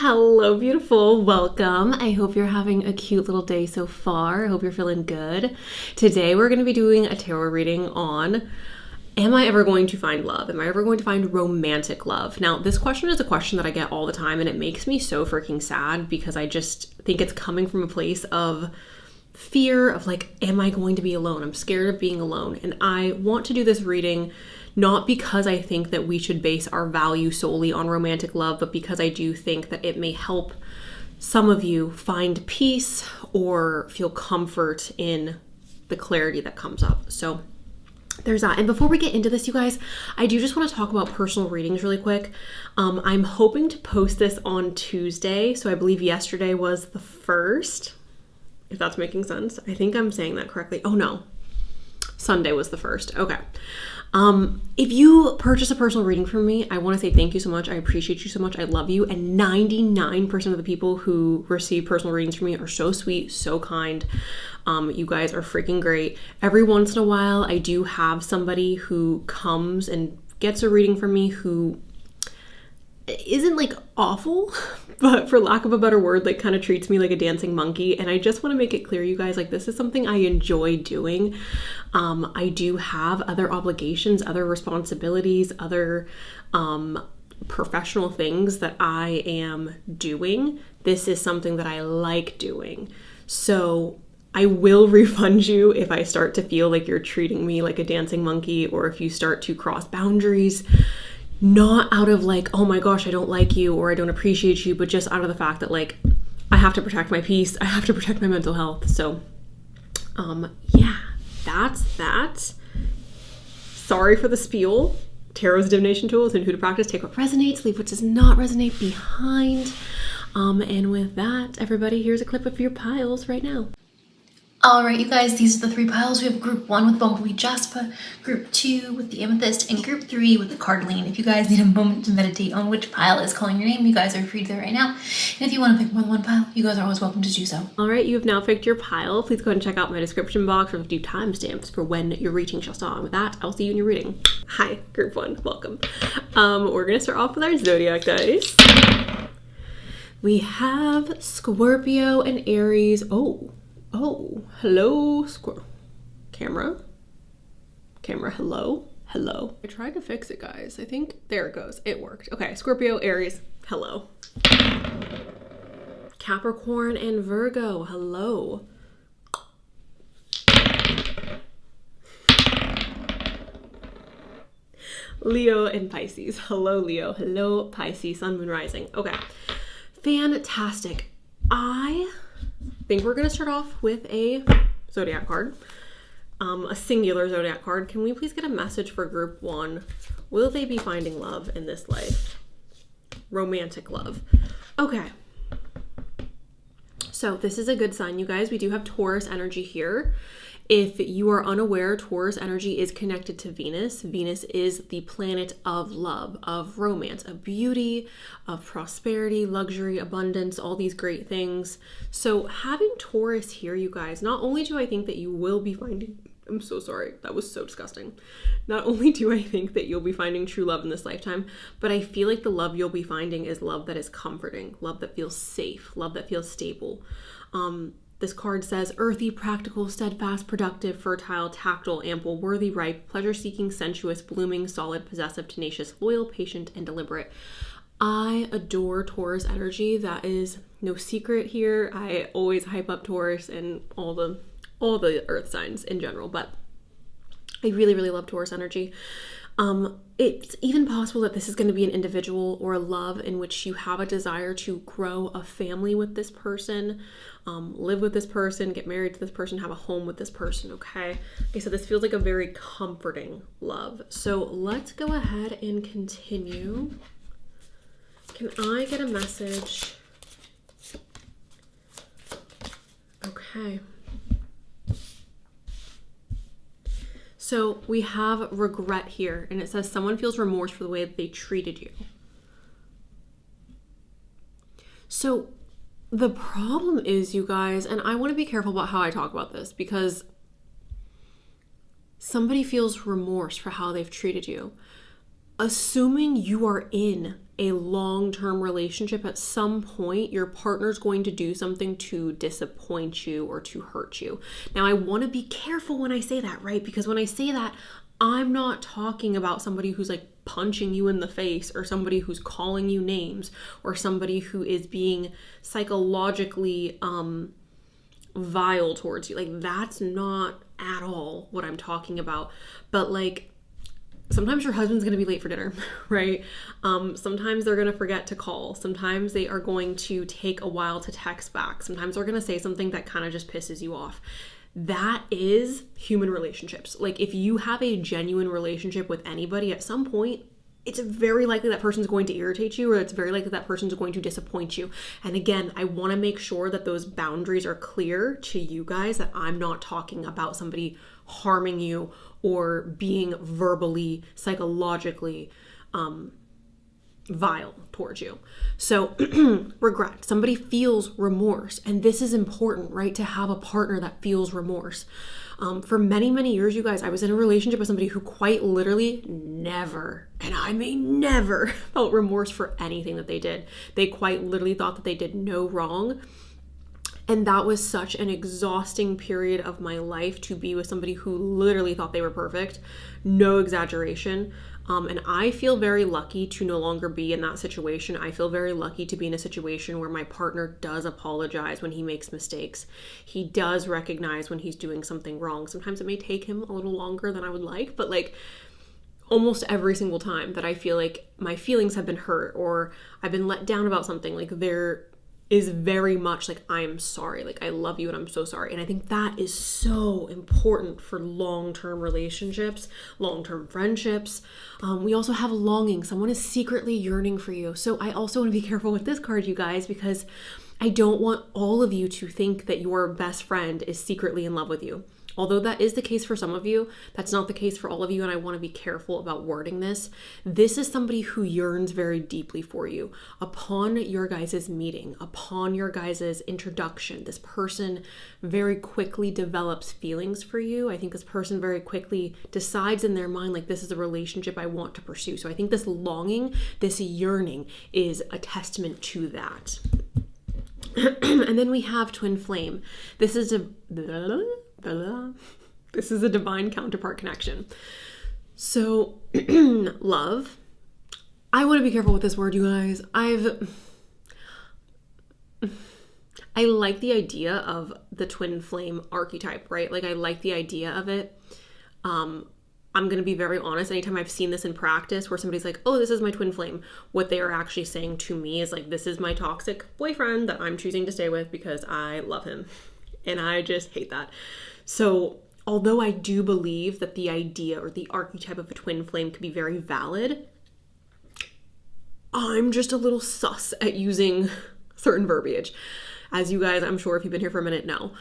Hello, beautiful. Welcome. I hope you're having a cute little day so far. I hope you're feeling good. Today, we're going to be doing a tarot reading on, am I ever going to find love? Am I ever going to find romantic love? Now, this question is a question that I get all the time, and it makes me so freaking sad because I just think it's coming from a place of fear of like, am I going to be alone? I'm scared of being alone. And I want to do this reading not because I think that we should base our value solely on romantic love, but because I do think that it may help some of you find peace or feel comfort in the clarity that comes up. So there's that. And before we get into this, you guys, I do just want to talk about personal readings really quick. I'm hoping to post this on Tuesday. So I believe yesterday was the 1st, if that's making sense. I think I'm saying that correctly. Oh no, Sunday was the 1st. Okay. If you purchase a personal reading from me, I want to say thank you so much. I appreciate you so much. I love you. And 99% of the people who receive personal readings from me are so sweet, so kind. You guys are freaking great. Every once in a while, I do have somebody who comes and gets a reading from me who isn't like awful, but for lack of a better word, like kind of treats me like a dancing monkey. And I just want to make it clear, you guys, like this is something I enjoy doing. I do have other obligations, other responsibilities, other professional things that I am doing. This is something that I like doing. So I will refund you if I start to feel like you're treating me like a dancing monkey, or if you start to cross boundaries. Not out of like, oh my gosh, I don't like you or I don't appreciate you, but just out of the fact that like, I have to protect my peace. I have to protect my mental health. So, yeah, that's that. Sorry for the spiel. Tarot's divination tools and who to practice. Take what resonates, leave what does not resonate behind. And with that, everybody, here's a clip of your piles right now. Alright, you guys, these are the 3 piles. We have group 1 with Bumblebee Jasper, group 2 with the Amethyst, and group 3 with the Cardoline. If you guys need a moment to meditate on which pile is calling your name, you guys are free to do that right now. And if you want to pick more than one pile, you guys are always welcome to do so. Alright, you have now picked your pile. Please go ahead and check out my description box for a few timestamps for when your reaching shall start. And with that, I'll see you in your reading. Hi, group 1, welcome. We're going to start off with our zodiac dice. We have Scorpio and Aries. Oh, hello, camera, hello. I tried to fix it, guys. I think, there it goes. It worked. Okay, Scorpio, Aries, hello. Capricorn and Virgo, hello. Leo and Pisces, hello, Leo. Hello, Pisces, Sun, Moon, Rising. Okay, fantastic. I think we're going to start off with a zodiac card, a singular zodiac card. Can we please get a message for group 1? Will they be finding love in this life? Romantic love. Okay. So this is a good sign, you guys. We do have Taurus energy here. If you are unaware, Taurus energy is connected to Venus. Venus is the planet of love, of romance, of beauty, of prosperity, luxury, abundance, all these great things. So having Taurus here, you guys, not only do I think that you will be finding, I'm so sorry, that was so disgusting. Not only do I think that you'll be finding true love in this lifetime, but I feel like the love you'll be finding is love that is comforting, love that feels safe, love that feels stable. This card says, earthy, practical, steadfast, productive, fertile, tactile, ample, worthy, ripe, pleasure-seeking, sensuous, blooming, solid, possessive, tenacious, loyal, patient, and deliberate. I adore Taurus energy. That is no secret here. I always hype up Taurus and all the earth signs in general, but I really, really love Taurus energy. It's even possible that this is going to be an individual or a love in which you have a desire to grow a family with this person, live with this person, get married to this person, have a home with this person, okay? Okay, so this feels like a very comforting love. So let's go ahead and continue. Can I get a message? Okay. So we have regret here, and it says someone feels remorse for the way that they treated you. So the problem is, you guys, and I want to be careful about how I talk about this because somebody feels remorse for how they've treated you. Assuming you are in a long-term relationship, at some point your partner's going to do something to disappoint you or to hurt you. Now, I want to be careful when I say that, right? Because when I say that, I'm not talking about somebody who's like punching you in the face, or somebody who's calling you names, or somebody who is being psychologically vile towards you. Like, that's not at all what I'm talking about. But like, sometimes your husband's going to be late for dinner, right? Sometimes they're going to forget to call. Sometimes they are going to take a while to text back. Sometimes they're going to say something that kind of just pisses you off. That is human relationships. Like, if you have a genuine relationship with anybody, at some point, it's very likely that person's going to irritate you, or it's very likely that person's going to disappoint you. And again, I want to make sure that those boundaries are clear to you guys, that I'm not talking about somebody harming you or being verbally, psychologically vile towards you. So regret, somebody feels remorse, and this is important, right? To have a partner that feels remorse. For many, many years, you guys, I was in a relationship with somebody who quite literally never, and I mean never, felt remorse for anything that they did. They quite literally thought that they did no wrong. And that was such an exhausting period of my life, to be with somebody who literally thought they were perfect. No exaggeration. And I feel very lucky to no longer be in that situation. I feel very lucky to be in a situation where my partner does apologize when he makes mistakes. He does recognize when he's doing something wrong. Sometimes it may take him a little longer than I would like, but like almost every single time that I feel like my feelings have been hurt or I've been let down about something, like there is very much like, I'm sorry, like I love you and I'm so sorry. And I think that is so important for long-term relationships, long-term friendships. We also have longing. Someone is secretly yearning for you. So I also want to be careful with this card, you guys, because I don't want all of you to think that your best friend is secretly in love with you. Although that is the case for some of you, that's not the case for all of you, and I want to be careful about wording this. This is somebody who yearns very deeply for you. Upon your guys' meeting, upon your guys' introduction, this person very quickly develops feelings for you. I think this person very quickly decides in their mind, like, this is a relationship I want to pursue. So I think this longing, this yearning is a testament to that. And then we have twin flame. This is a divine counterpart connection. So love. I want to be careful with this word, you guys. I like the idea of the twin flame archetype, right? Like, I like the idea of it. I'm going to be very honest. Anytime I've seen this in practice where somebody's like, oh, this is my twin flame, what they are actually saying to me is like, this is my toxic boyfriend that I'm choosing to stay with because I love him. And I just hate that. So although I do believe that the idea or the archetype of a twin flame could be very valid, I'm just a little sus at using certain verbiage. As you guys, I'm sure if you've been here for a minute, know.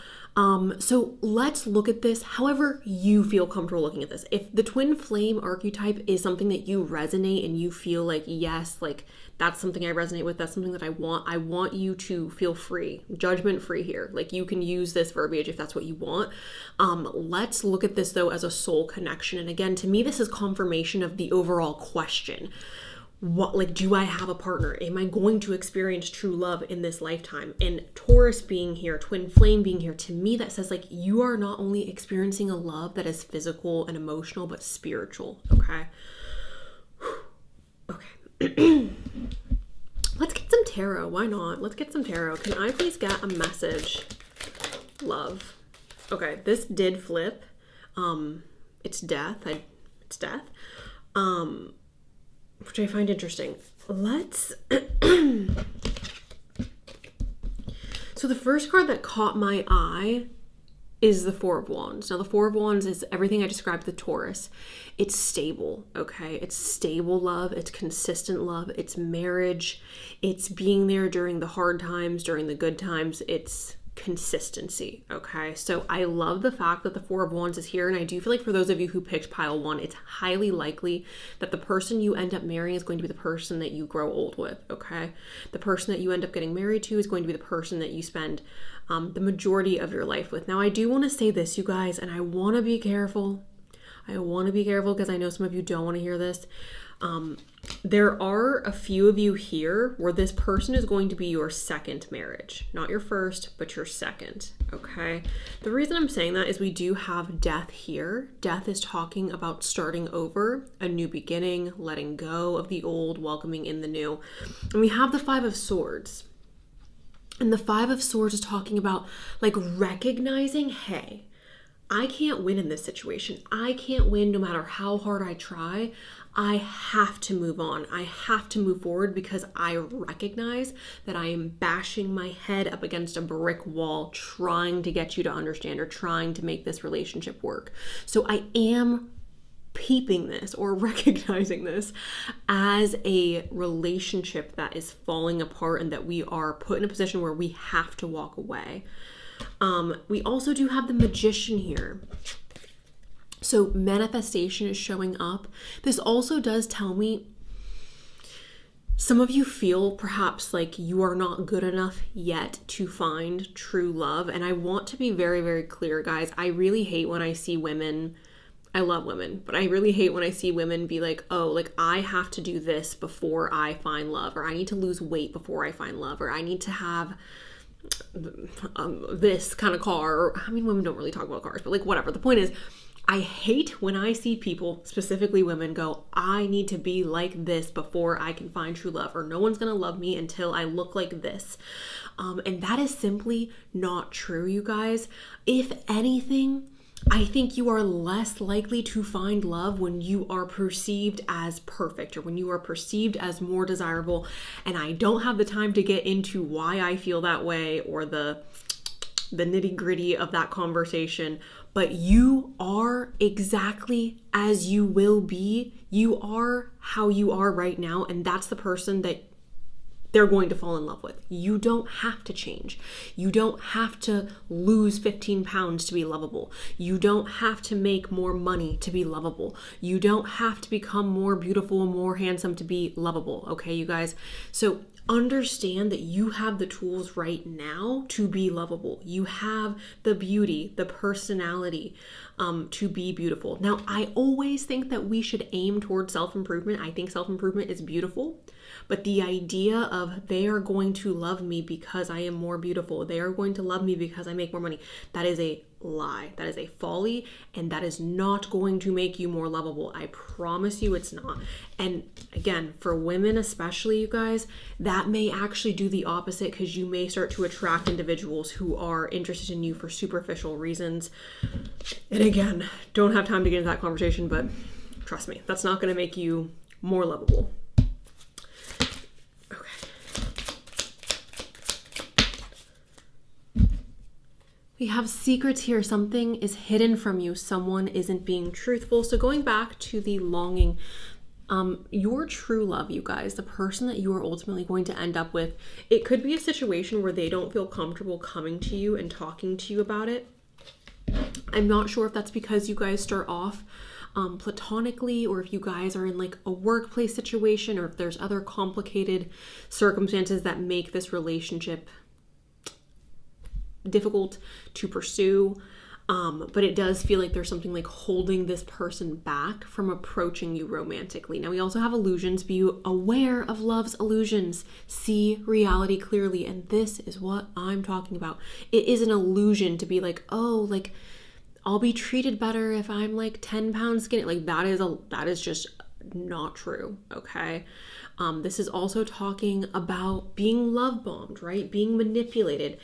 So let's look at this however you feel comfortable looking at this. If the twin flame archetype is something that you resonate and you feel like, yes, like that's something I resonate with, that's something that I want you to feel free, judgment free here. Like, you can use this verbiage if that's what you want. Let's look at this though as a soul connection. And again, to me, this is confirmation of the overall question. What, like, do I have a partner? Am I going to experience true love in this lifetime? And Taurus being here, twin flame being here, to me that says like, you are not only experiencing a love that is physical and emotional, but spiritual. Okay. Okay. Let's get some tarot. Why not? Let's get some tarot. Can I please get a message? Love. Okay. This did flip. It's death. It's death. Which I find interesting. Let's... So the first card that caught my eye is the Four of Wands. Now, the Four of Wands is everything I described with Taurus. It's stable, okay? It's stable love. It's consistent love. It's marriage. It's being there during the hard times, during the good times. It's consistency, okay? So I love the fact that the Four of Wands is here, and I do feel like for those of you who picked pile 1, it's highly likely that the person you end up marrying is going to be the person that you grow old with, okay? The person that you end up getting married to is going to be the person that you spend the majority of your life with. Now, I do want to say this, you guys, and I want to be careful. I want to be careful because I know some of you don't want to hear this. There are a few of you here where this person is going to be your second marriage. Not your first, but your second, okay? The reason I'm saying that is we do have death here. Death is talking about starting over, a new beginning, letting go of the old, welcoming in the new. And we have the Five of Swords. And the Five of Swords is talking about like recognizing, hey, I can't win in this situation. I can't win no matter how hard I try. I have to move on. I have to move forward because I recognize that I am bashing my head up against a brick wall trying to get you to understand or trying to make this relationship work. So I am peeping this or recognizing this as a relationship that is falling apart and that we are put in a position where we have to walk away. We also do have the Magician here. So manifestation is showing up. This also does tell me some of you feel perhaps like you are not good enough yet to find true love. And I want to be very, very clear, guys. I really hate when I see women, I love women, but I really hate when I see women be like, oh, like I have to do this before I find love, or I need to lose weight before I find love, or I need to have this kind of car. I mean, women don't really talk about cars, but like whatever. The point is, I hate when I see people, specifically women, go, I need to be like this before I can find true love, or no one's going to love me until I look like this. And that is simply not true, you guys. If anything, I think you are less likely to find love when you are perceived as perfect or when you are perceived as more desirable. And I don't have the time to get into why I feel that way or the nitty gritty of that conversation, but you are exactly as you will be. You are how you are right now, and that's the person that they're going to fall in love with. You don't have to change. You don't have to lose 15 pounds to be lovable. You don't have to make more money to be lovable. You don't have to become more beautiful and more handsome to be lovable. Okay, you guys? So understand that you have the tools right now to be lovable. You have the beauty, the personality to be beautiful. Now, I always think that we should aim towards self-improvement. I think self-improvement is beautiful. But the idea of they are going to love me because I am more beautiful, they are going to love me because I make more money, that is a lie. That is a folly, and that is not going to make you more lovable. I promise you it's not. And again, for women especially, you guys, that may actually do the opposite because you may start to attract individuals who are interested in you for superficial reasons. And again, don't have time to get into that conversation, but trust me, that's not going to make you more lovable. We have secrets here. Something is hidden from you. Someone isn't being truthful. So going back to the longing, your true love, you guys, the person that you are ultimately going to end up with, it could be a situation where they don't feel comfortable coming to you and talking to you about it. I'm not sure if that's because you guys start off platonically, or if you guys are in like a workplace situation, or if there's other complicated circumstances that make this relationship difficult to pursue, but it does feel like there's something like holding this person back from approaching you romantically. Now, we also have illusions. Be aware of love's illusions. See reality clearly, and this is what I'm talking about. It is an illusion to be like, oh, like I'll be treated better if I'm like 10 pounds skinny. Like that is just not true, okay? This is also talking about being love bombed, right? Being manipulated.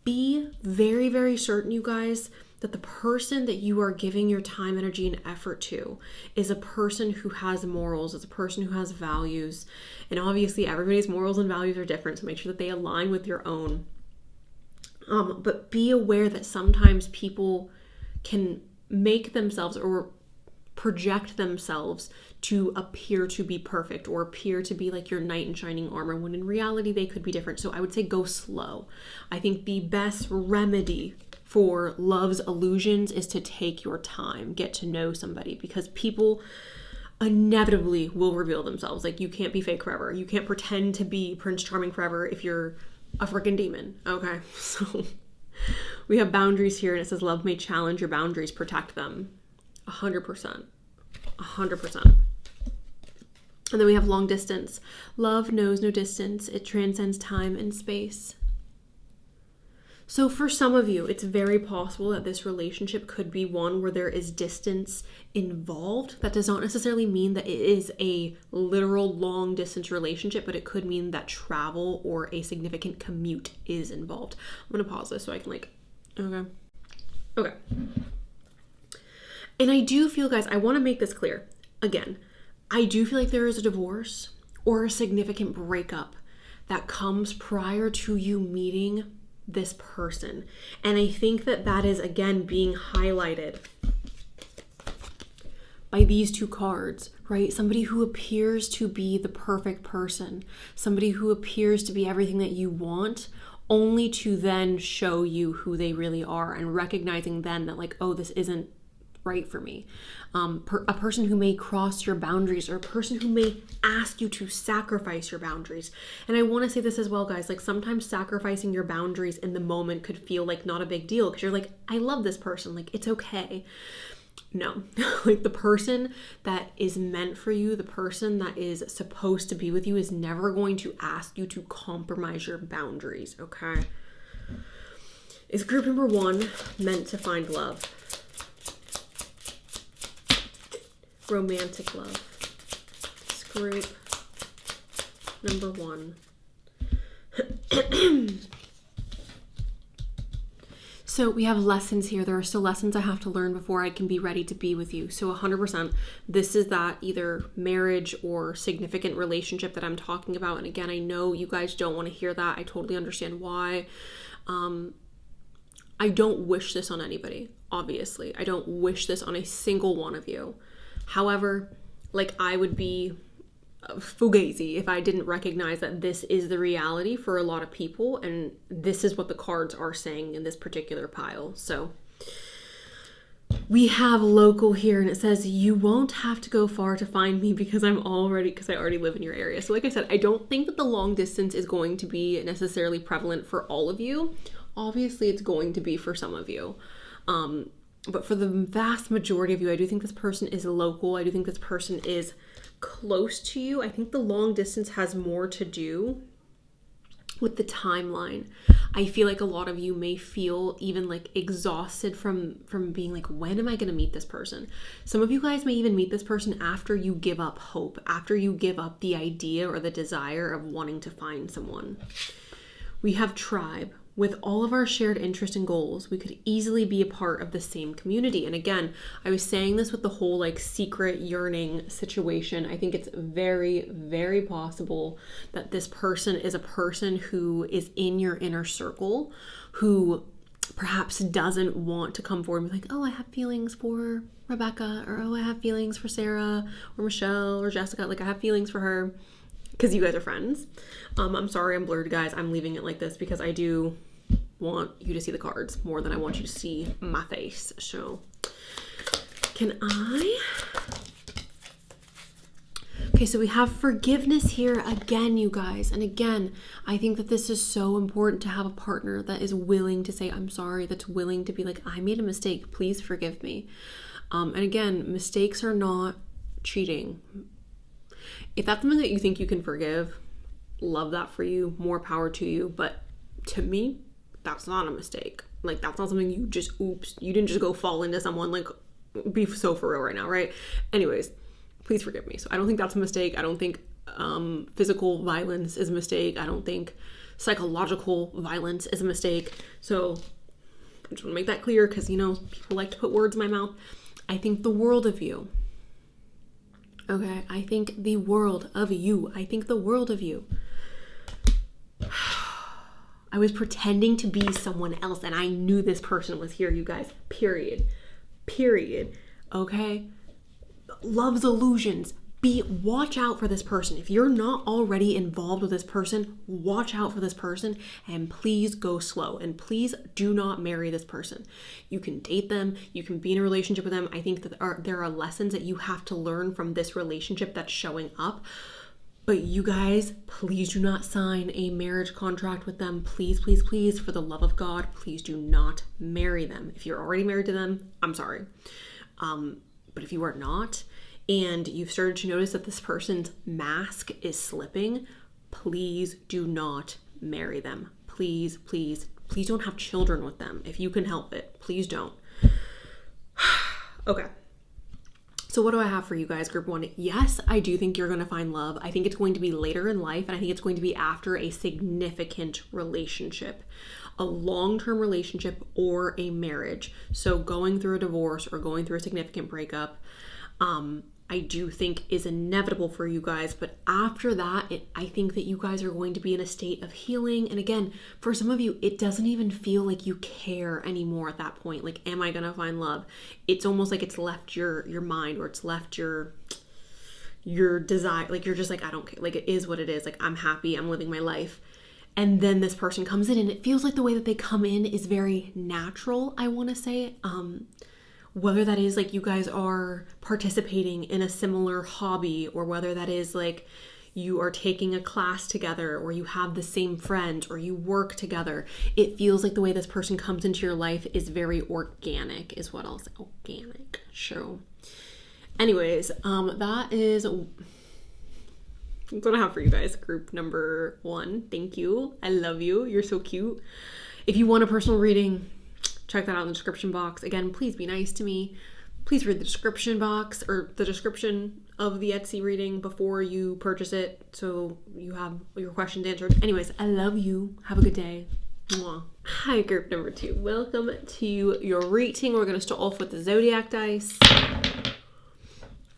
Be very, very certain, you guys, that the person that you are giving your time, energy, and effort to is a person who has morals, is a person who has values. And obviously everybody's morals and values are different, so make sure that they align with your own. But be aware that sometimes people can make themselves or project themselves to appear to be perfect or appear to be like your knight in shining armor, when in reality they could be different. So I would say go slow. I think the best remedy for love's illusions is to take your time, get to know somebody, because people inevitably will reveal themselves. Like you can't be fake forever. You can't pretend to be Prince Charming forever if you're a freaking demon. Okay, so we have boundaries here, and it says love may challenge your boundaries, protect them. 100%. 100%. And then we have long distance. Love knows no distance. It transcends time and space. So for some of you, it's very possible that this relationship could be one where there is distance involved. That does not necessarily mean that it is a literal long distance relationship, but it could mean that travel or a significant commute is involved. I'm going to pause this so I can okay. And I do feel, guys, I want to make this clear. Again, I do feel like there is a divorce or a significant breakup that comes prior to you meeting this person. And I think that is, again, being highlighted by these two cards, right? Somebody who appears to be the perfect person, somebody who appears to be everything that you want, only to then show you who they really are, and recognizing then that like, oh, this isn't right for me. A person who may cross your boundaries, or a person who may ask you to sacrifice your boundaries. And I want to say this as well, guys, like sometimes sacrificing your boundaries in the moment could feel like not a big deal because you're like, I love this person, like it's okay. No, like the person that is meant for you, the person that is supposed to be with you is never going to ask you to compromise your boundaries, okay? Is group number 1 meant to find love? Romantic love. This group number 1. So we have lessons here. There are still lessons I have to learn before I can be ready to be with you. So 100%, this is that either marriage or significant relationship that I'm talking about. And again, I know you guys don't want to hear that. I totally understand why. I don't wish this on anybody, obviously. I don't wish this on a single one of you. However, like I would be fugazi if I didn't recognize that this is the reality for a lot of people, and this is what the cards are saying in this particular pile. So we have local here, and it says you won't have to go far to find me because I already live in your area. So like I said, I don't think that the long distance is going to be necessarily prevalent for all of you. Obviously it's going to be for some of you. But for the vast majority of you, I do think this person is local. I do think this person is close to you. I think the long distance has more to do with the timeline. I feel like a lot of you may feel even like exhausted from being like, when am I going to meet this person? Some of you guys may even meet this person after you give up hope, after you give up the idea or the desire of wanting to find someone. We have tribe. With all of our shared interests and goals, we could easily be a part of the same community. And again, I was saying this with the whole like secret yearning situation. I think it's very, very possible that this person is a person who is in your inner circle, who perhaps doesn't want to come forward and be like, oh, I have feelings for Rebecca, or oh, I have feelings for Sarah or Michelle or Jessica. Like I have feelings for her. Because you guys are friends. I'm sorry I'm blurred, guys. I'm leaving it like this because I do want you to see the cards more than I want you to see my face. So, can I? Okay, so we have forgiveness here again, you guys. And again, I think that this is so important to have a partner that is willing to say, I'm sorry, that's willing to be like, I made a mistake. Please forgive me. And again, mistakes are not cheating. If that's something that you think you can forgive, love that for you, more power to you. But to me, that's not a mistake. Like, that's not something you just, you didn't just go fall into someone, like, be so for real right now, right? Anyways, please forgive me. So I don't think that's a mistake. I don't think physical violence is a mistake. I don't think psychological violence is a mistake. So I just want to make that clear because, you know, people like to put words in my mouth. I think the world of you. Okay, I think the world of you. I think the world of you. I was pretending to be someone else and I knew this person was here, you guys. Period. Okay? Love's illusions. Watch out for this person. If you're not already involved with this person, watch out for this person and please go slow. And please do not marry this person. You can date them. You can be in a relationship with them. I think that there are lessons that you have to learn from this relationship that's showing up. But you guys, please do not sign a marriage contract with them. Please, please, please, for the love of God, please do not marry them. If you're already married to them, I'm sorry. But if you are not, and you've started to notice that this person's mask is slipping, please do not marry them. Please, please, please don't have children with them. If you can help it, please don't. Okay. So what do I have for you guys, group 1? Yes, I do think you're going to find love. I think it's going to be later in life, and I think it's going to be after a significant relationship, a long-term relationship or a marriage. So going through a divorce or going through a significant breakup, I do think is inevitable for you guys. But after that, I think that you guys are going to be in a state of healing. And again, for some of you, it doesn't even feel like you care anymore at that point. Like, am I going to find love? It's almost like it's left your mind, or it's left your desire. Like, you're just like, I don't care. Like, it is what it is. Like, I'm happy. I'm living my life. And then this person comes in, and it feels like the way that they come in is very natural, I want to say. Whether that is like you guys are participating in a similar hobby, or whether that is like you are taking a class together, or you have the same friends, or you work together. It feels like the way this person comes into your life is very organic, is what I'll say. Organic. Sure. Anyways, that is what I have for you guys. Group number 1. Thank you. I love you. You're so cute. If you want a personal reading, check that out in the description box. Again, please be nice to me. Please read the description box, or the description of the Etsy reading before you purchase it, so you have your questions answered. Anyways, I love you. Have a good day. Mwah. Hi, group number 2. Welcome to your reading. We're going to start off with the zodiac dice.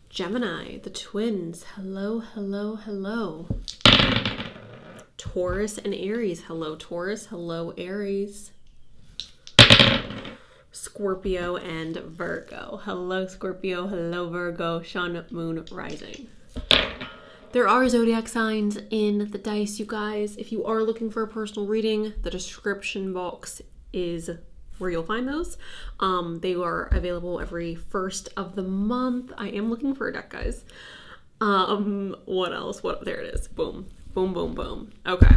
Gemini, the twins. Hello, hello, hello. Taurus and Aries. Hello, Taurus. Hello, Aries. Scorpio and Virgo. Hello, Scorpio. Hello, Virgo. Sun, Moon, Rising. There are zodiac signs in the dice, you guys. If you are looking for a personal reading, the description box is where you'll find those. They are available every 1st of the month. I am looking for a deck, guys. What else? There it is. Boom. Boom, boom, boom. Okay.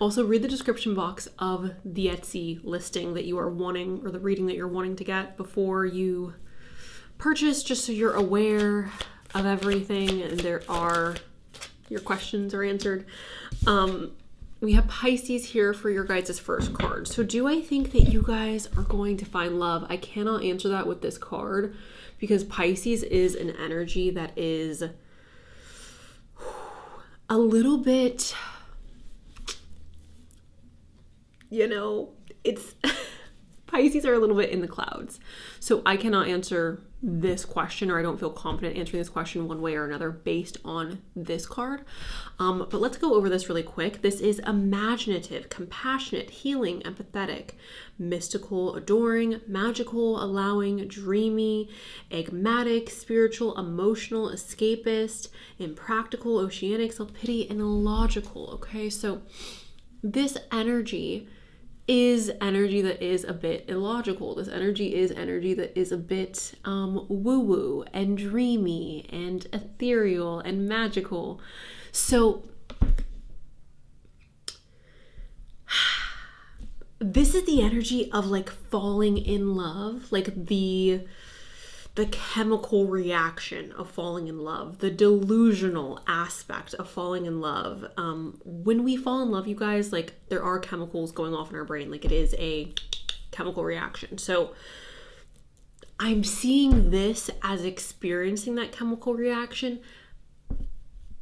Also, read the description box of the Etsy listing that you are wanting, or the reading that you're wanting to get before you purchase, just so you're aware of everything and your questions are answered. We have Pisces here for your guys' first card. So do I think that you guys are going to find love? I cannot answer that with this card, because Pisces is an energy that is a little bit, it's Pisces are a little bit in the clouds. So I cannot answer this question, or I don't feel confident answering this question one way or another based on this card. But let's go over this really quick. This is imaginative, compassionate, healing, empathetic, mystical, adoring, magical, allowing, dreamy, enigmatic, spiritual, emotional, escapist, impractical, oceanic, self-pity, and illogical. Okay, so this energy is energy that is a bit illogical. This energy is energy that is a bit woo-woo and dreamy and ethereal and magical. So this is the energy of like falling in love, like the chemical reaction of falling in love, the delusional aspect of falling in love. When we fall in love, you guys, like there are chemicals going off in our brain, like it is a chemical reaction. So I'm seeing this as experiencing that chemical reaction.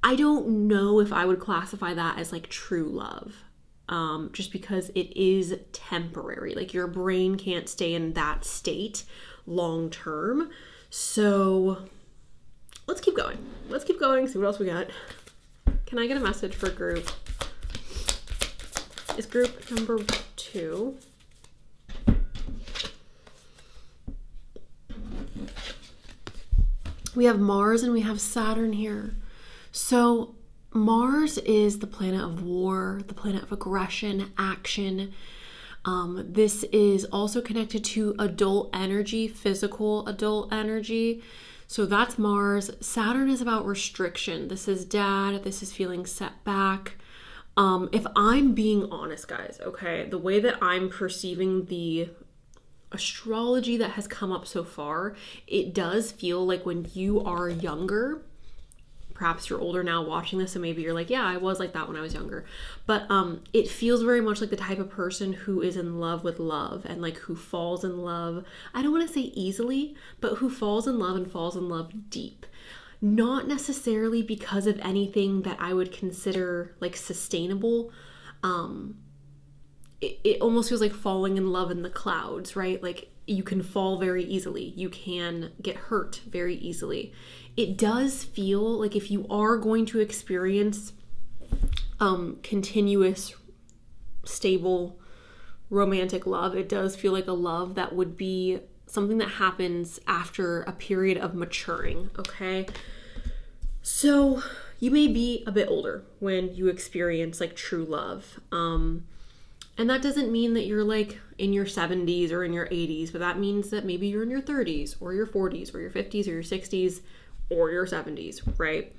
I don't know if I would classify that as like true love. Just because it is temporary, like your brain can't stay in that state long term. So let's keep going. See what else we got. Can I get a message for group? Is group number 2? We have Mars and we have Saturn here. So Mars is the planet of war, the planet of aggression, action. This is also connected to adult energy, physical adult energy. So that's Mars. Saturn is about restriction. This is dad. This is feeling set back. If I'm being honest, guys, okay, the way that I'm perceiving the astrology that has come up so far, it does feel like when you are younger, perhaps you're older now watching this, and maybe you're like, yeah, I was like that when I was younger. But it feels very much like the type of person who is in love with love, and like who falls in love, I don't want to say easily, but who falls in love and falls in love deep. Not necessarily because of anything that I would consider like sustainable. It almost feels like falling in love in the clouds, right? Like you can fall very easily. You can get hurt very easily. It does feel like if you are going to experience continuous, stable, romantic love, it does feel like a love that would be something that happens after a period of maturing, okay? So you may be a bit older when you experience like true love. And that doesn't mean that you're like in your 70s or in your 80s, but that means that maybe you're in your 30s or your 40s or your 50s or your 60s or your 70s, right?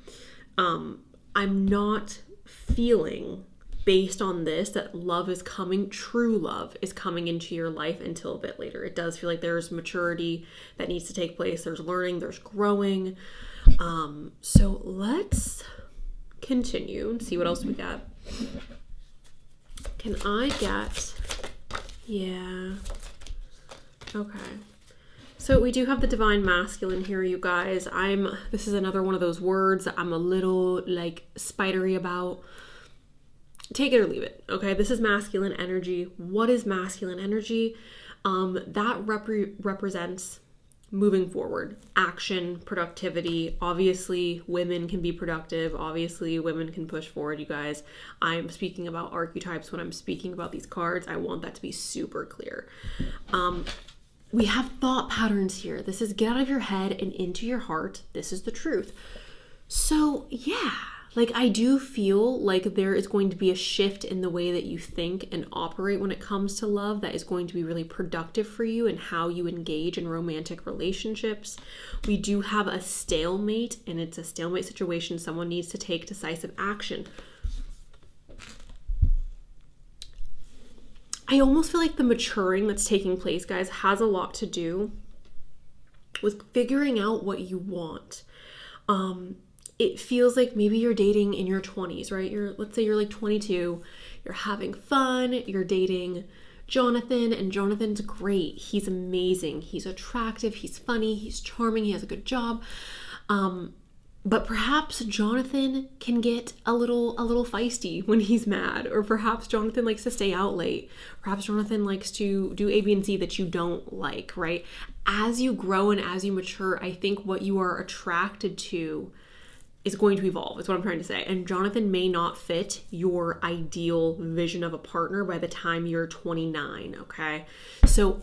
I'm not feeling, based on this, that love is coming, true love is coming into your life until a bit later. It does feel like there's maturity that needs to take place. There's learning, there's growing. So let's continue and see what else we got. Can I get, yeah, okay. So we do have the divine masculine here, you guys. This is another one of those words that I'm a little like spidery about. Take it or leave it, okay? This is masculine energy. What is masculine energy? That represents moving forward, action, productivity. Obviously, women can be productive. Obviously, women can push forward, you guys. I'm speaking about archetypes when I'm speaking about these cards. I want that to be super clear. We have thought patterns here. This is get out of your head and into your heart. This is the truth. So, yeah. Like, I do feel like there is going to be a shift in the way that you think and operate when it comes to love that is going to be really productive for you and how you engage in romantic relationships. We do have a stalemate, and it's a stalemate situation. Someone needs to take decisive action. I almost feel like the maturing that's taking place, guys, has a lot to do with figuring out what you want. It feels like maybe you're dating in your 20s, right? Let's say you're like 22, you're having fun, you're dating Jonathan, and Jonathan's great. He's amazing. He's attractive, he's funny, he's charming, he has a good job. But perhaps Jonathan can get a little feisty when he's mad, or perhaps Jonathan likes to stay out late. Perhaps Jonathan likes to do A, B, and C that you don't like, right? As you grow and as you mature, I think what you are attracted to is going to evolve, is what I'm trying to say. And Jonathan may not fit your ideal vision of a partner by the time you're 29, okay? So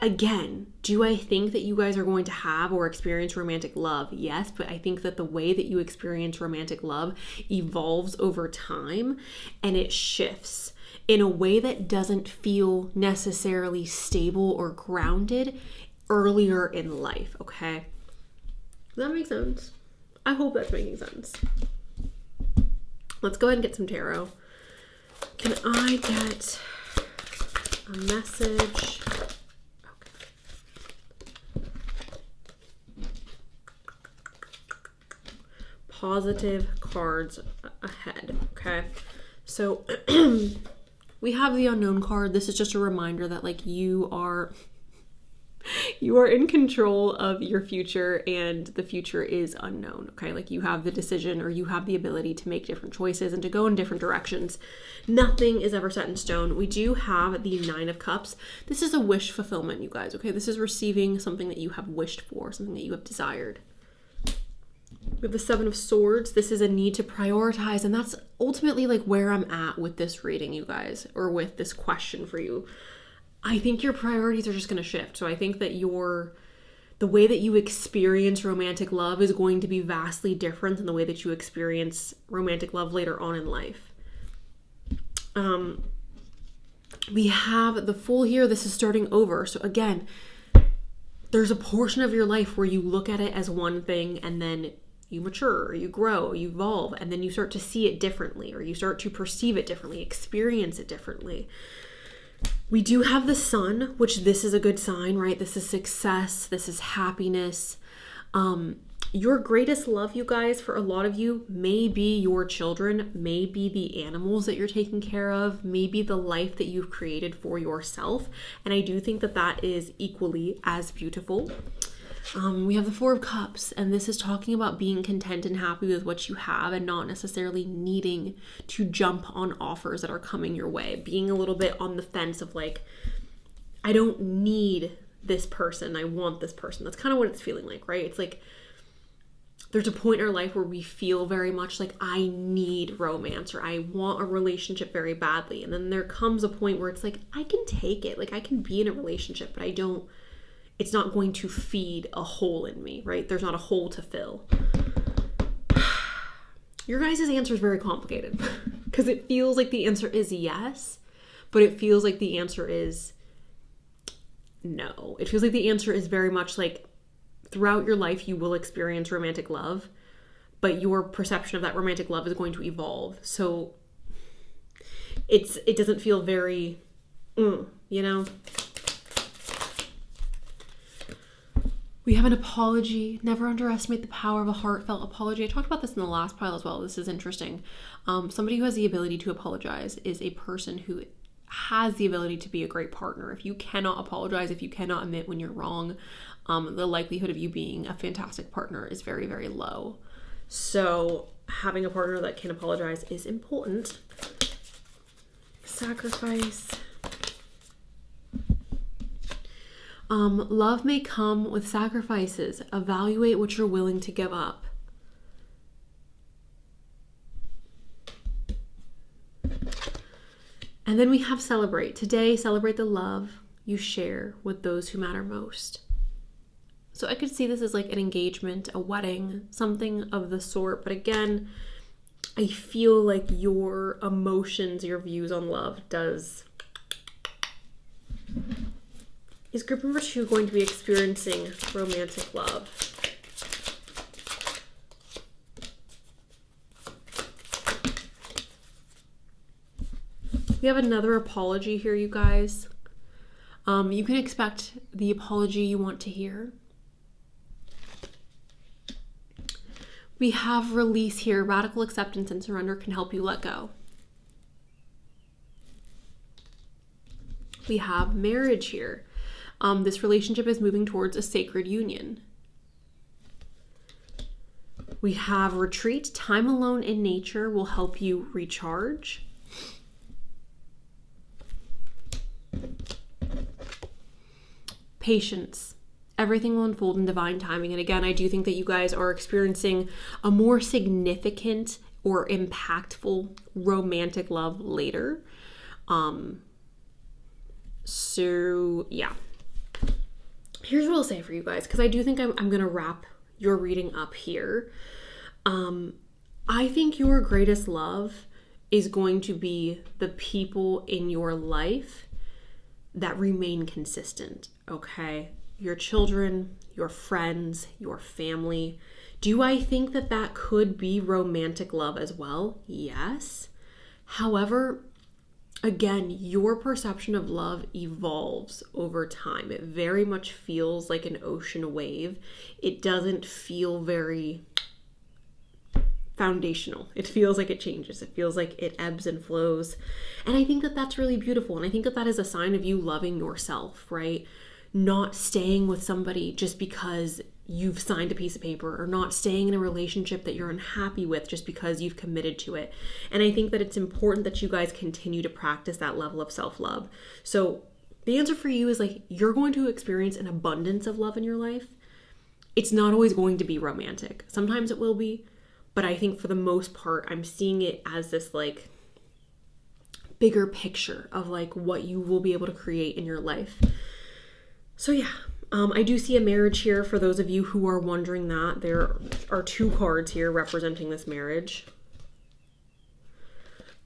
again, do I think that you guys are going to have or experience romantic love? Yes, but I think that the way that you experience romantic love evolves over time, and it shifts in a way that doesn't feel necessarily stable or grounded earlier in life, okay? Does that make sense? I hope that's making sense. Let's go ahead and get some tarot. Can I get a message? Okay. Positive cards ahead, okay? So we have the unknown card. This is just a reminder that like you are in control of your future, and the future is unknown, okay? Like you have the decision, or you have the ability to make different choices and to go in different directions. Nothing is ever set in stone. We do have the Nine of Cups. This is a wish fulfillment, you guys, okay? This is receiving something that you have wished for, something that you have desired. We have the Seven of Swords. This is a need to prioritize, and that's ultimately like where I'm at with this reading, you guys, or with this question for you. I think your priorities are just going to shift. So I think that the way that you experience romantic love is going to be vastly different than the way that you experience romantic love later on in life. We have the Fool here. This is starting over. So again, there's a portion of your life where you look at it as one thing, and then you mature, or you grow, you evolve, and then you start to see it differently, or you start to perceive it differently, experience it differently. We do have the sun, which this is a good sign, right? This is success. This is happiness. Your greatest love, you guys, for a lot of you, may be your children, may be the animals that you're taking care of, maybe the life that you've created for yourself. And I do think that that is equally as beautiful. We have the Four of Cups, and this is talking about being content and happy with what you have and not necessarily needing to jump on offers that are coming your way. Being a little bit on the fence of like, I don't need this person, I want this person. That's kind of what it's feeling like, right? It's like there's a point in our life where we feel very much like I need romance or I want a relationship very badly. And then there comes a point where it's like, I can take it. Like I can be in a relationship, but it's not going to feed a hole in me, right? There's not a hole to fill. Your guys' answer is very complicated because it feels like the answer is yes, but it feels like the answer is no. It feels like the answer is very much like throughout your life, you will experience romantic love, but your perception of that romantic love is going to evolve. So it doesn't feel very, you know? We have an apology. Never underestimate the power of a heartfelt apology. I talked about this in the last pile as well. This is interesting. Somebody who has the ability to apologize is a person who has the ability to be a great partner. If you cannot apologize, if you cannot admit when you're wrong, the likelihood of you being a fantastic partner is very, very low. So having a partner that can apologize is important. Sacrifice. Love may come with sacrifices. Evaluate what you're willing to give up. And then we have celebrate. Today, celebrate the love you share with those who matter most. So I could see this as like an engagement, a wedding, something of the sort. But again, I feel like your emotions, your views on love Is group number 2 going to be experiencing romantic love? We have another apology here, you guys. You can expect the apology you want to hear. We have release here. Radical acceptance and surrender can help you let go. We have marriage here. This relationship is moving towards a sacred union. We have retreat. Time alone in nature will help you recharge. Patience. Everything will unfold in divine timing. And again, I do think that you guys are experiencing a more significant or impactful romantic love later. So yeah. Here's what I'll say for you guys, because I do think I'm going to wrap your reading up here. I think your greatest love is going to be the people in your life that remain consistent, okay? Your children, your friends, your family. Do I think that that could be romantic love as well? Yes. However, again, your perception of love evolves over time. It very much feels like an ocean wave. It doesn't feel very foundational. It feels like it changes. It feels like it ebbs and flows. And I think that that's really beautiful. And I think that that is a sign of you loving yourself, right? Not staying with somebody just because you've signed a piece of paper, or not staying in a relationship that you're unhappy with just because you've committed to it. And I think that it's important that you guys continue to practice that level of self-love. So the answer for you is like, you're going to experience an abundance of love in your life. It's not always going to be romantic. Sometimes it will be, but I think for the most part, I'm seeing it as this like bigger picture of like what you will be able to create in your life. So yeah, I do see a marriage here. For those of you who are wondering that, there are 2 cards here representing this marriage.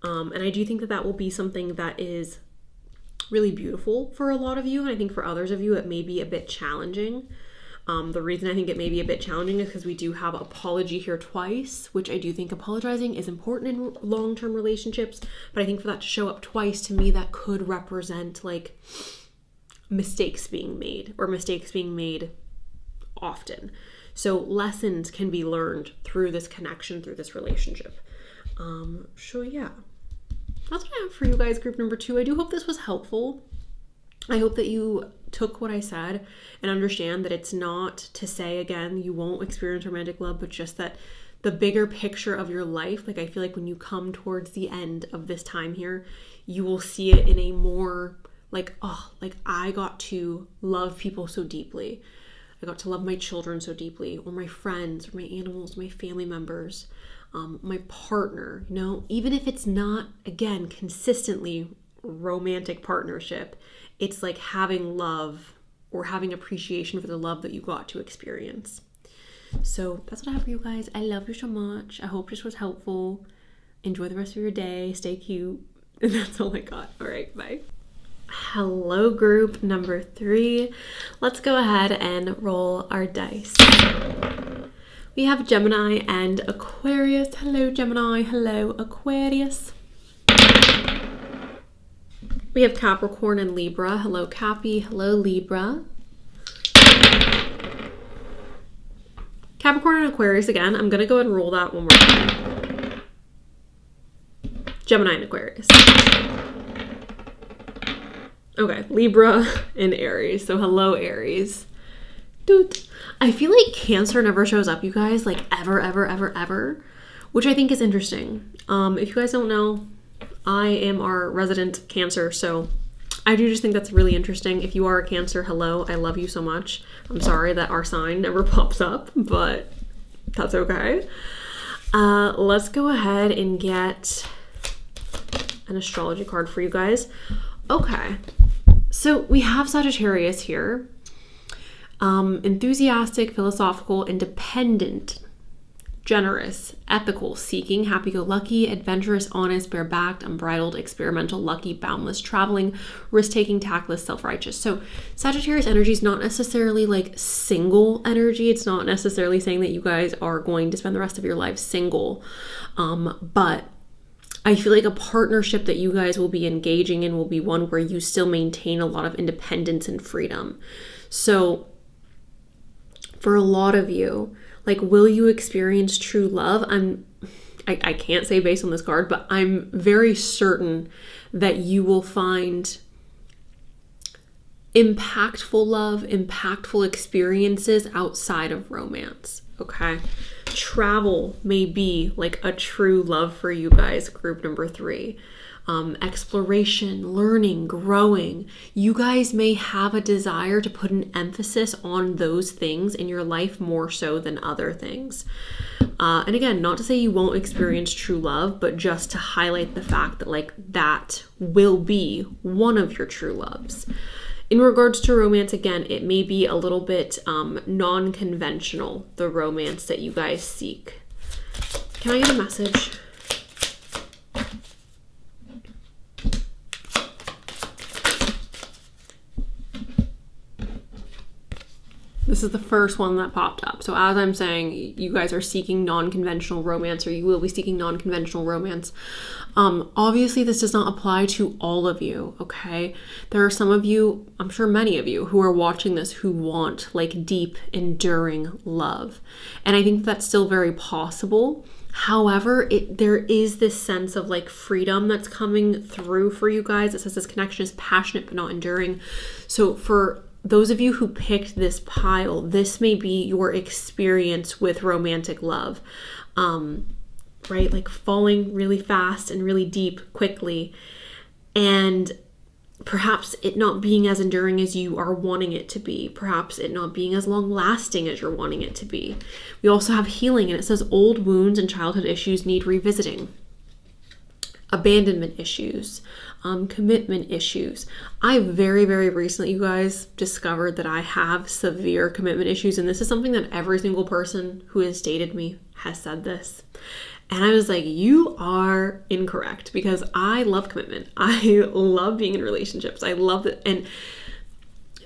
And I do think that that will be something that is really beautiful for a lot of you. And I think for others of you, it may be a bit challenging. The reason I think it may be a bit challenging is because we do have apology here twice, which I do think apologizing is important in long-term relationships. But I think for that to show up twice, to me, that could represent like mistakes being made, or mistakes being made often. So lessons can be learned through this connection, through this relationship. So yeah, that's what I have for you guys, group number 2. I do hope this was helpful. I hope that you took what I said and understand that it's not to say, again, you won't experience romantic love, but just that the bigger picture of your life, like I feel like when you come towards the end of this time here, you will see it in a more like, oh, like I got to love people so deeply. I got to love my children so deeply, or my friends, or my animals, my family members, my partner, you know, even if it's not, again, consistently romantic partnership, it's like having love or having appreciation for the love that you got to experience. So that's what I have for you guys. I love you so much. I hope this was helpful. Enjoy the rest of your day. Stay cute. And that's all I got. All right, bye. Hello, group number 3. Let's go ahead and roll our dice. We have Gemini and Aquarius. Hello, Gemini. Hello, Aquarius. We have Capricorn and Libra. Hello, Cappy. Hello, Libra. Capricorn and Aquarius again. I'm going to go ahead and roll that one more time. Gemini and Aquarius. Okay, Libra and Aries. So hello, Aries. Doot. I feel like Cancer never shows up, you guys, like ever, which I think is interesting. If you guys don't know, I am our resident Cancer, so I do just think that's really interesting. If you are a Cancer, hello, I love you so much. I'm sorry that our sign never pops up, but that's okay. Let's go ahead and get an astrology card for you guys. Okay, so we have Sagittarius here. Enthusiastic, philosophical, independent, generous, ethical, seeking, happy-go-lucky, adventurous, honest, bare-backed, unbridled, experimental, lucky, boundless, traveling, risk-taking, tactless, self-righteous. So Sagittarius energy is not necessarily like single energy. It's not necessarily saying that you guys are going to spend the rest of your life single. But I feel like a partnership that you guys will be engaging in will be one where you still maintain a lot of independence and freedom. So for a lot of you, like, will you experience true love? I can't say based on this card, but I'm very certain that you will find impactful love, impactful experiences outside of romance, okay? Travel may be like a true love for you guys, group number 3. Exploration, learning, growing. You guys may have a desire to put an emphasis on those things in your life more so than other things. And again, not to say you won't experience true love, but just to highlight the fact that like that will be one of your true loves. In regards to romance, again, it may be a little bit non-conventional, the romance that you guys seek. Can I get a message? This is the first one that popped up. So as I'm saying, you guys are seeking non-conventional romance, or you will be seeking non-conventional romance. Obviously, this does not apply to all of you, okay? There are some of you, I'm sure many of you, who are watching this who want like deep, enduring love. And I think that's still very possible. However, there is this sense of like freedom that's coming through for you guys. It says this connection is passionate but not enduring. So for those of you who picked this pile, this may be your experience with romantic love, right? Like falling really fast and really deep quickly, and perhaps it not being as enduring as you are wanting it to be, perhaps it not being as long lasting as you're wanting it to be. We also have healing, and it says old wounds and childhood issues need revisiting. Abandonment issues, commitment issues. I very, very recently, you guys, discovered that I have severe commitment issues. And this is something that every single person who has dated me has said this. And I was like, you are incorrect, because I love commitment. I love being in relationships. I love it. And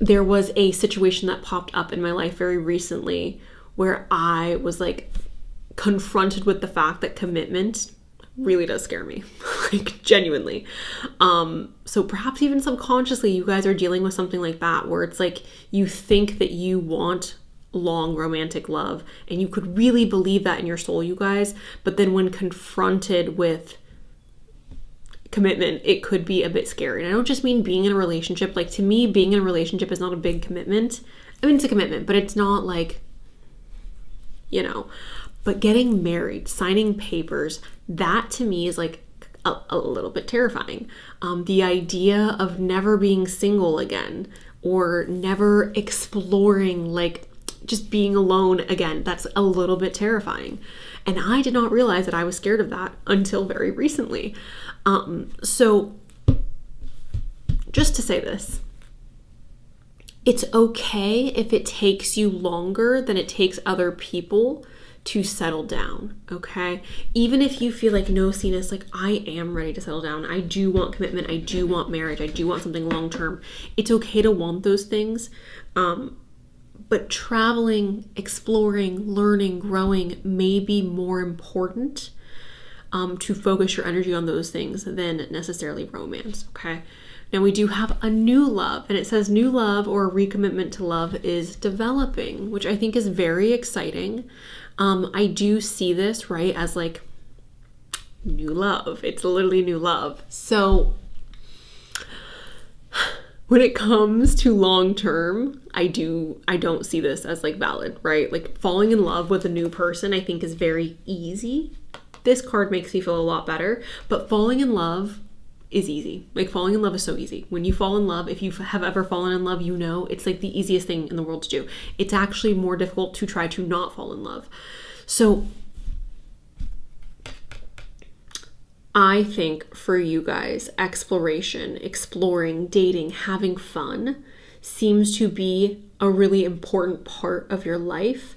there was a situation that popped up in my life very recently where I was like confronted with the fact that commitment really does scare me, like genuinely. So perhaps even subconsciously you guys are dealing with something like that, where it's like you think that you want long romantic love and you could really believe that in your soul, you guys, but then when confronted with commitment, it could be a bit scary. And I don't just mean being in a relationship. Like, to me, being in a relationship is not a big commitment. I mean, it's a commitment, but it's not like, you know, but getting married, signing papers, that to me is like a little bit terrifying. The idea of never being single again, or never exploring, like just being alone again, that's a little bit terrifying. And I did not realize that I was scared of that until very recently. So just to say this, it's okay if it takes you longer than it takes other people to settle down, okay? Even if you feel like, no, Cenus, like I am ready to settle down. I do want commitment. I do want marriage. I do want something long-term. It's okay to want those things. But traveling, exploring, learning, growing may be more important to focus your energy on those things than necessarily romance, okay? Now we do have a new love, and it says new love or recommitment to love is developing, which I think is very exciting. I do see this, right, as like new love. It's literally new love. So when it comes to long term, I don't see this as like valid, right? Like falling in love with a new person, I think is very easy. This card makes me feel a lot better, but falling in love is easy. Like falling in love is so easy. When you fall in love, if you have ever fallen in love, you know, it's like the easiest thing in the world to do. It's actually more difficult to try to not fall in love. So I think for you guys, exploration, exploring, dating, having fun seems to be a really important part of your life.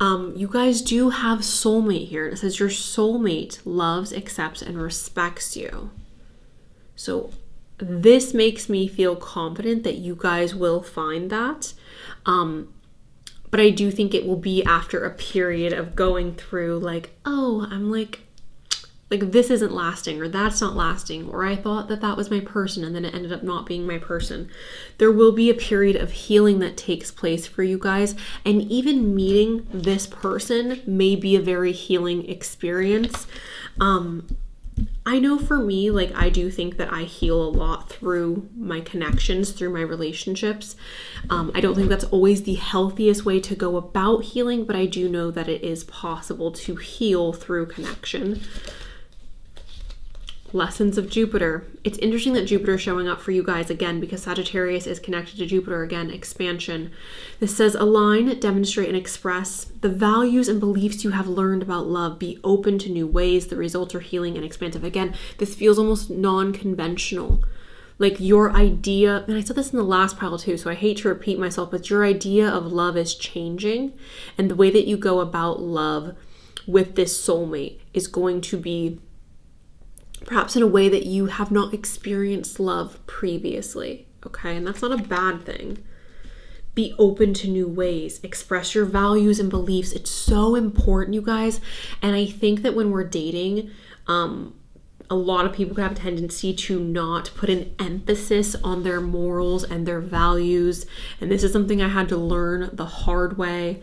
You guys do have soulmate here. It says your soulmate loves, accepts, and respects you. So this makes me feel confident that you guys will find that. But I do think it will be after a period of going through like, oh, I'm like this isn't lasting, or that's not lasting, or I thought that that was my person and then it ended up not being my person. There will be a period of healing that takes place for you guys, and even meeting this person may be a very healing experience. I know for me, like I do think that I heal a lot through my connections, through my relationships. I don't think that's always the healthiest way to go about healing, but I do know that it is possible to heal through connection. Lessons of Jupiter. It's interesting that Jupiter is showing up for you guys again, because Sagittarius is connected to Jupiter again, expansion. This says align, demonstrate, and express the values and beliefs you have learned about love. Be open to new ways. The results are healing and expansive. Again, this feels almost non-conventional. Like your idea, and I said this in the last pile too, so I hate to repeat myself, but your idea of love is changing, and the way that you go about love with this soulmate is going to be perhaps in a way that you have not experienced love previously, okay? And that's not a bad thing. Be open to new ways. Express your values and beliefs. It's so important, you guys. And I think that when we're dating, a lot of people have a tendency to not put an emphasis on their morals and their values. And this is something I had to learn the hard way.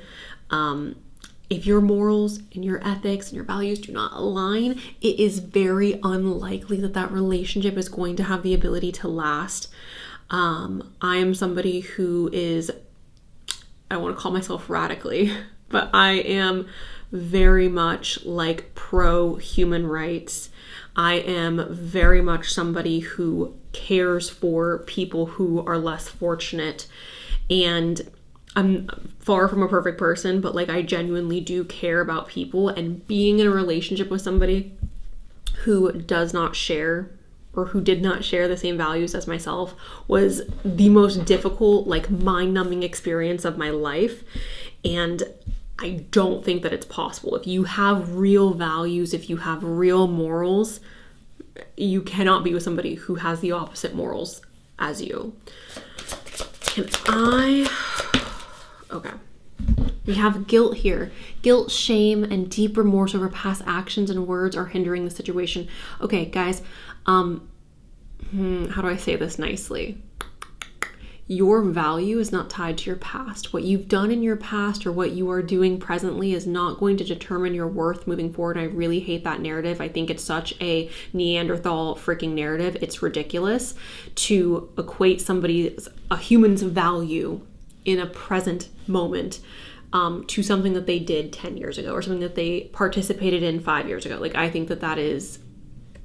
If your morals and your ethics and your values do not align, it is very unlikely that that relationship is going to have the ability to last. I am somebody who is, I don't want to call myself radically, but I am very much like pro human rights. I am very much somebody who cares for people who are less fortunate, and I'm far from a perfect person, but like I genuinely do care about people, and being in a relationship with somebody who does not share or who did not share the same values as myself was the most difficult, like mind-numbing experience of my life. And I don't think that it's possible. If you have real values, if you have real morals, you cannot be with somebody who has the opposite morals as you. Okay. We have guilt here. Guilt, shame, and deep remorse over past actions and words are hindering the situation. Okay, guys, how do I say this nicely? Your value is not tied to your past. What you've done in your past or what you are doing presently is not going to determine your worth moving forward. I really hate that narrative. I think it's such a Neanderthal freaking narrative. It's ridiculous to equate a human's value in a present moment to something that they did 10 years ago or something that they participated in 5 years ago. Like, I think that is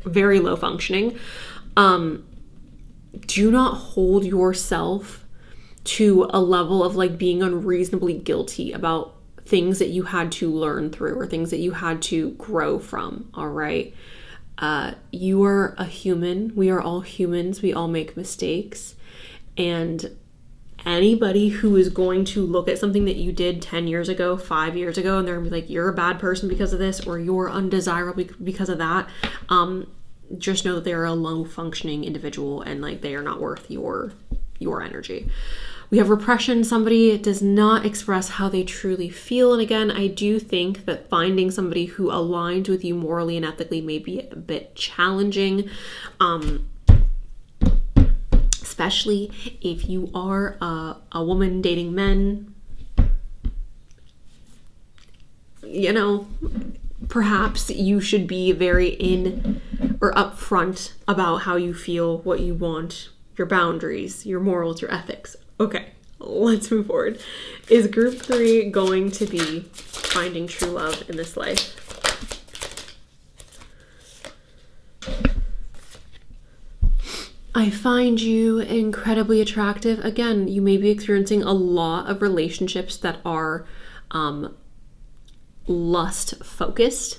very low functioning. Do not hold yourself to a level of like being unreasonably guilty about things that you had to learn through or things that you had to grow from. All right. You are a human. We are all humans. We all make mistakes. And anybody who is going to look at something that you did 10 years ago, 5 years ago, and they're gonna be like, you're a bad person because of this, or you're undesirable because of that, just know that they are a low functioning individual and like they are not worth your energy. We have repression. Somebody does not express how they truly feel. And again, I do think that finding somebody who aligns with you morally and ethically may be a bit challenging, especially if you are a woman dating men. You know, perhaps you should be very upfront about how you feel, what you want, your boundaries, your morals, your ethics. Okay, let's move forward. Is group 3 going to be finding true love in this life? I find you incredibly attractive. Again, you may be experiencing a lot of relationships that are lust focused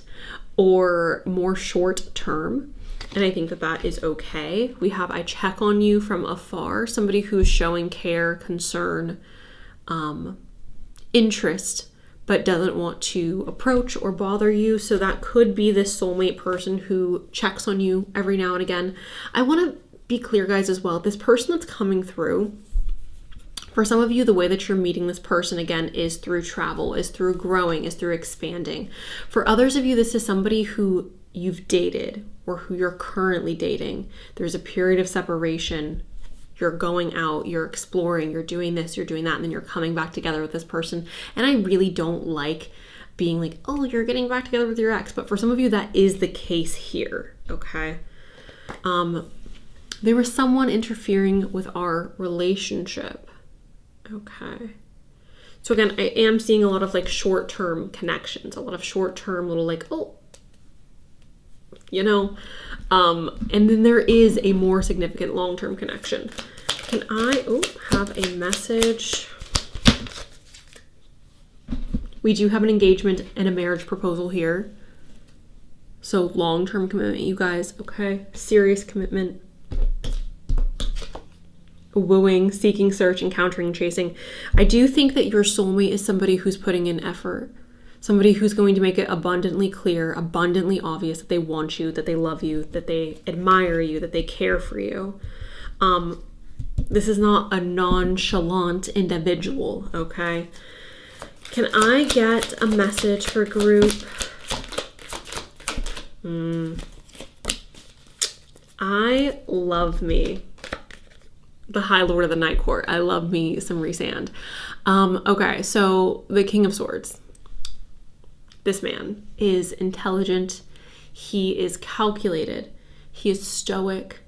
or more short term. And I think that is okay. We have I check on you from afar, somebody who's showing care, concern, interest, but doesn't want to approach or bother you. So that could be this soulmate person who checks on you every now and again. I want to be clear, guys, as well. This person that's coming through, for some of you, the way that you're meeting this person, again, is through travel, is through growing, is through expanding. For others of you, this is somebody who you've dated or who you're currently dating. There's a period of separation. You're going out, you're exploring, you're doing this, you're doing that, and then you're coming back together with this person. And I really don't like being like, oh, you're getting back together with your ex. But for some of you, that is the case here, okay? There was someone interfering with our relationship. Okay. So again, I am seeing a lot of like short-term connections, a lot of short-term little like, oh, you know, and then there is a more significant long-term connection. Can I have a message? We do have an engagement and a marriage proposal here. So long-term commitment, you guys, okay? Serious commitment. Wooing, seeking, search, encountering, chasing. I do think that your soulmate is somebody who's putting in effort. Somebody who's going to make it abundantly clear, abundantly obvious that they want you, that they love you, that they admire you, that they care for you. This is not a nonchalant individual, okay? Can I get a message for group? I love me. The High Lord of the Night Court. I love me some Rhysand. Okay, so the King of Swords. This man is intelligent. He is calculated. He is stoic.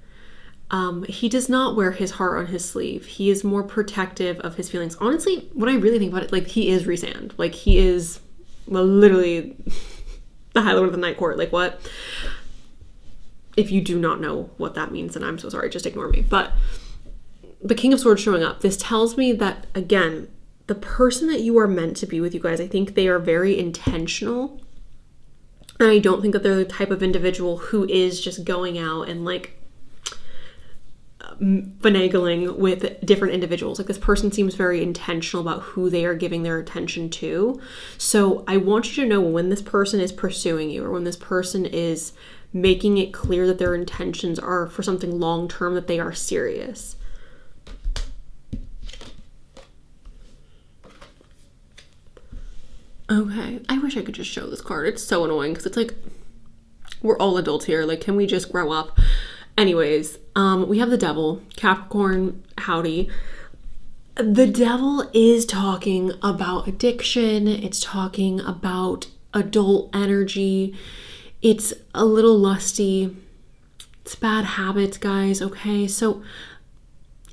He does not wear his heart on his sleeve. He is more protective of his feelings. Honestly, when I really think about it, like, he is Rhysand. Like, he is literally the High Lord of the Night Court. Like, what? If you do not know what that means, then I'm so sorry. Just ignore me. But the King of Swords showing up, this tells me that, again, the person that you are meant to be with, you guys, I think they are very intentional. And I don't think that they're the type of individual who is just going out and like finagling with different individuals. Like, this person seems very intentional about who they are giving their attention to. So I want you to know when this person is pursuing you, or when this person is making it clear that their intentions are for something long-term, that they are serious. Okay, I wish I could just show this card. It's so annoying because it's like, we're all adults here. Like, can we just grow up? Anyways, we have the devil, Capricorn, howdy. The devil is talking about addiction. It's talking about adult energy. It's a little lusty. It's bad habits, guys, okay? So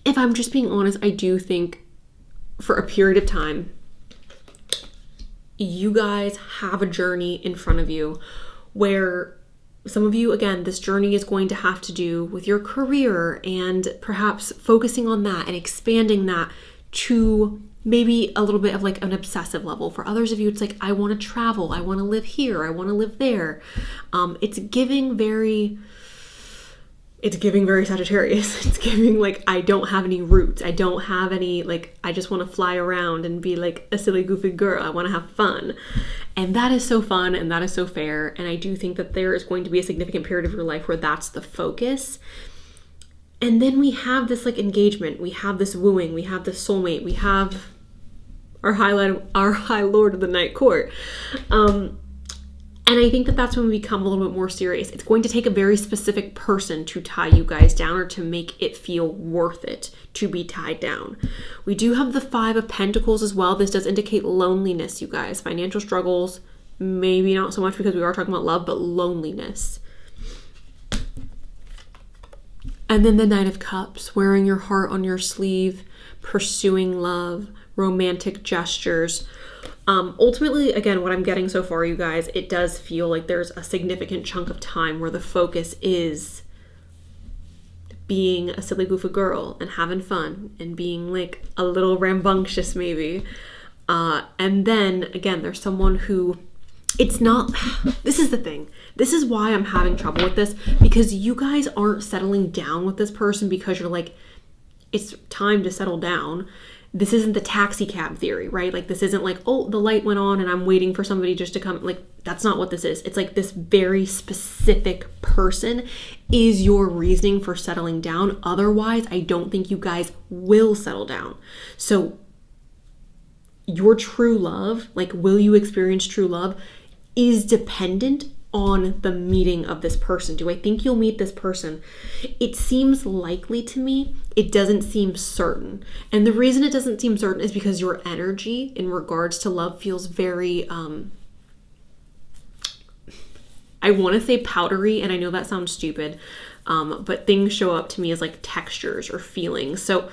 if I'm just being honest, I do think for a period of time, you guys have a journey in front of you where some of you, again, this journey is going to have to do with your career and perhaps focusing on that and expanding that to maybe a little bit of like an obsessive level. For others of you, it's like, I want to travel. I want to live here. I want to live there. It's giving very Sagittarius. It's giving like, I don't have any roots. I don't have any, like, I just want to fly around and be like a silly, goofy girl. I want to have fun. And that is so fun and that is so fair. And I do think that there is going to be a significant period of your life where that's the focus. And then we have this like engagement. We have this wooing. We have this soulmate. We have our high lord of the night court. And I think that that's when we become a little bit more serious. It's going to take a very specific person to tie you guys down or to make it feel worth it to be tied down. We do have the 5 of Pentacles as well. This does indicate loneliness, you guys. Financial struggles, maybe not so much because we are talking about love, but loneliness. And then the Knight of Cups, wearing your heart on your sleeve, pursuing love, romantic gestures. Ultimately, again, what I'm getting so far, you guys, it does feel like there's a significant chunk of time where the focus is being a silly goofy girl and having fun and being like a little rambunctious maybe. And then again, there's someone who it's not, this is the thing. This is why I'm having trouble with this, because you guys aren't settling down with this person because you're like, it's time to settle down. This isn't the taxi cab theory, right? Like this isn't like, oh, the light went on and I'm waiting for somebody just to come. Like that's not what this is. It's like this very specific person is your reasoning for settling down. Otherwise, I don't think you guys will settle down. So your true love, like will you experience true love, is dependent on the meeting of this person. Do I think you'll meet this person? It seems likely to me. It doesn't seem certain. And the reason it doesn't seem certain is because your energy in regards to love feels very, I want to say powdery, and I know that sounds stupid, but things show up to me as like textures or feelings. So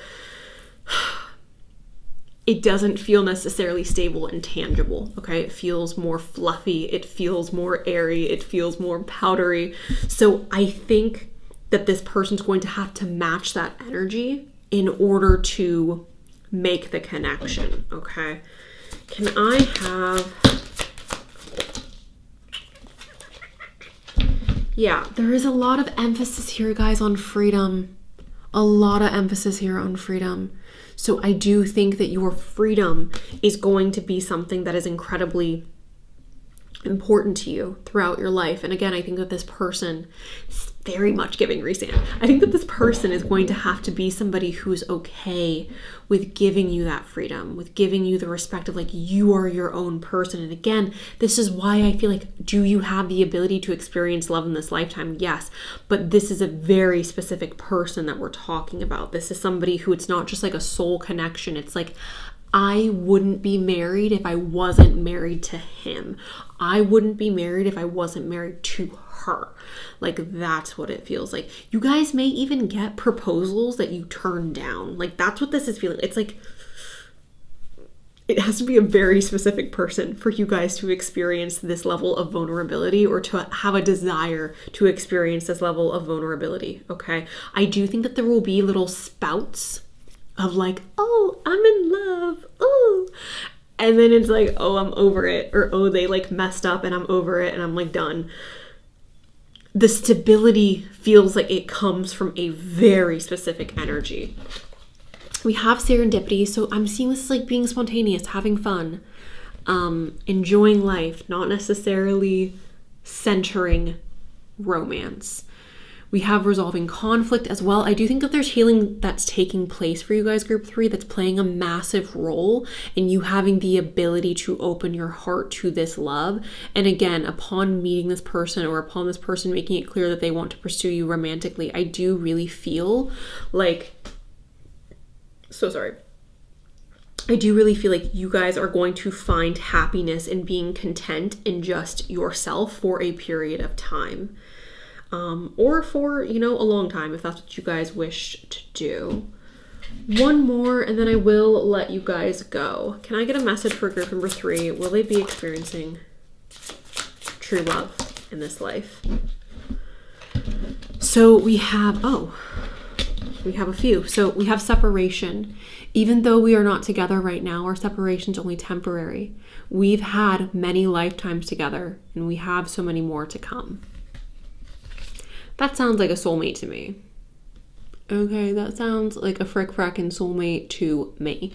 it doesn't feel necessarily stable and tangible, okay? It feels more fluffy, it feels more airy, it feels more powdery. So I think that this person's going to have to match that energy in order to make the connection, okay? Can I have... Yeah, there is a lot of emphasis here, guys, on freedom. A lot of emphasis here on freedom. So I do think that your freedom is going to be something that is incredibly important to you throughout your life. And again, I think that this person is very much giving resand. I think that this person is going to have to be somebody who's okay with giving you that freedom, with giving you the respect of like, you are your own person. And again, this is why I feel like, do you have the ability to experience love in this lifetime? Yes, but this is a very specific person that we're talking about. This is somebody who, it's not just like a soul connection. It's like, I wouldn't be married if I wasn't married to him. I wouldn't be married if I wasn't married to her. Like, that's what it feels like. You guys may even get proposals that you turn down. Like, that's what this is feeling. It's like, it has to be a very specific person for you guys to experience this level of vulnerability or to have a desire to experience this level of vulnerability, okay? I do think that there will be little spouts of like, oh, I'm in love, oh. And then it's like, oh, I'm over it. Or, oh, they like messed up and I'm over it and I'm like done. The stability feels like it comes from a very specific energy. We have serendipity. So I'm seeing this as like being spontaneous, having fun, enjoying life, not necessarily centering romance. We have resolving conflict as well. I do think that there's healing that's taking place for you guys, group 3, that's playing a massive role in you having the ability to open your heart to this love. And again, upon meeting this person, or upon this person making it clear that they want to pursue you romantically, I do really feel like, I do really feel like you guys are going to find happiness in being content in just yourself for a period of time. Or for, a long time, if that's what you guys wish to do. One more, and then I will let you guys go. Can I get a message for group number 3? Will they be experiencing true love in this life? So we have a few. So we have separation. Even though we are not together right now, our separation's only temporary. We've had many lifetimes together, and we have so many more to come. That sounds like a soulmate to me. Okay, that sounds like a frickin' soulmate to me.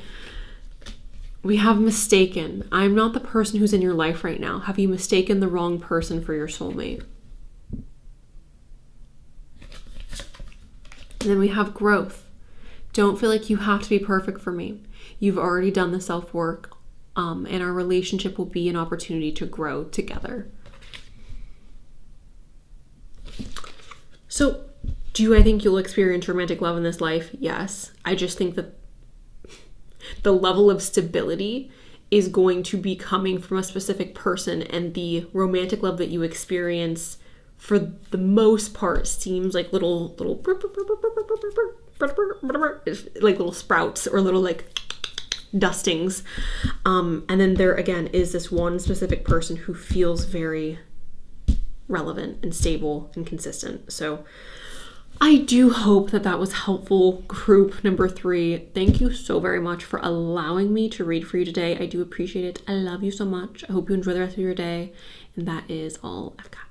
We have mistaken. I'm not the person who's in your life right now. Have you mistaken the wrong person for your soulmate? And then we have growth. Don't feel like you have to be perfect for me. You've already done the self-work, and our relationship will be an opportunity to grow together. So, do I think you'll experience romantic love in this life? Yes. I just think that the level of stability is going to be coming from a specific person, and the romantic love that you experience, for the most part, seems like little like little sprouts or little like dustings. And then there again is this one specific person who feels very relevant and stable and consistent. So I do hope that that was helpful, group number 3. Thank you so very much for allowing me to read for you today. I do appreciate it. I love you so much. I hope you enjoy the rest of your day. And that is all I've got.